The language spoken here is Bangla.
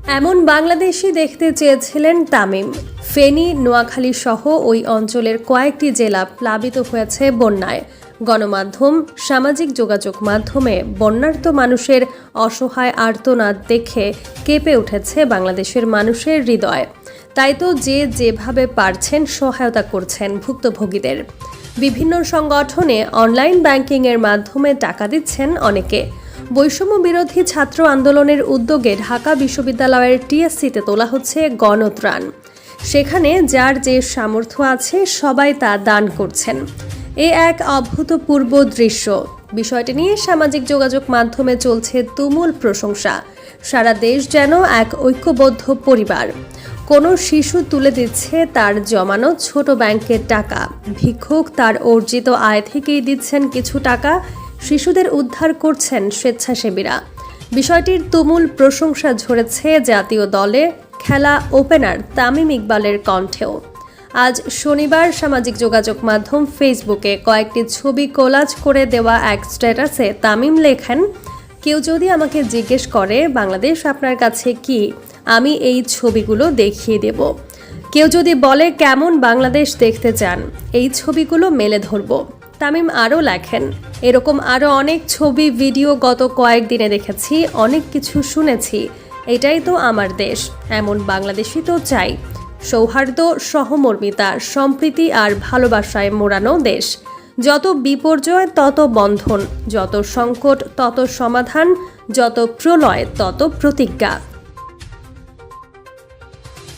এমন বাংলাদেশি দেখতে চেয়েছিলেন তামিম। ফেনী, নোয়াখালী সহ ওই অঞ্চলের কয়েকটি জেলা প্লাবিত হয়েছে বন্যায়। গণমাধ্যম, সামাজিক যোগাযোগ মাধ্যমে বন্যার্ত মানুষের অসহায় আর্তনাদ দেখে কেঁপে উঠেছে বাংলাদেশের মানুষের হৃদয়। তাই তো যে যেভাবে পারছেন সহায়তা করছেন ভুক্তভোগীদের। বিভিন্ন সংগঠনে অনলাইন ব্যাংকিংয়ের মাধ্যমে টাকা দিচ্ছেন অনেকে। বৈষম্য বিরোধী ছাত্র আন্দোলনের উদ্যোগে ঢাকা বিশ্ববিদ্যালয়ের টিএসসিতে তোলা হচ্ছে গণত্রাণ। সেখানে যার যে সামর্থ্য আছে সবাই তা দান করছেন। এ এক অভূতপূর্ব দৃশ্য। বিষয়টি নিয়ে সামাজিক যোগাযোগ মাধ্যমে চলছে তুমুল প্রশংসা। সারা দেশ যেন এক ঐক্যবদ্ধ পরিবার। কোনো শিশু তুলে দিচ্ছে তার জমানো ছোট ব্যাংকের টাকা, ভিক্ষুক তার অর্জিত আয় থেকেই দিচ্ছেন কিছু টাকা, শিশুদের উদ্ধার করছেন স্বেচ্ছাসেবীরা। বিষয়টির তুমুল প্রশংসা ঝরেছে জাতীয় দলে খেলা ওপেনার তামিম ইকবালের কণ্ঠেও। আজ শনিবার সামাজিক যোগাযোগ মাধ্যম ফেসবুকে কয়েকটি ছবি কোলাজ করে দেওয়া এক স্ট্যাটাসে তামিম লেখেন, কেউ যদি আমাকে জিজ্ঞেস করে বাংলাদেশ আপনার কাছে কি, আমি এই ছবিগুলো দেখিয়ে দেব। কেউ যদি বলে কেমন বাংলাদেশ দেখতে চান, এই ছবিগুলো মেলে ধরব। তামিম আরও লেখেন, এরকম আরও অনেক ছবি ভিডিও গত কয়েকদিনে দেখেছি, অনেক কিছু শুনেছি। এটাই তো আমার দেশ, এমন বাংলাদেশই তো চাই। সৌহার্দ্য, সহমর্মিতা, সম্প্রীতি আর ভালোবাসায় মোড়ানো দেশ। যত বিপর্যয় তত বন্ধন, যত সংকট তত সমাধান, যত প্রলয় তত প্রতিজ্ঞা।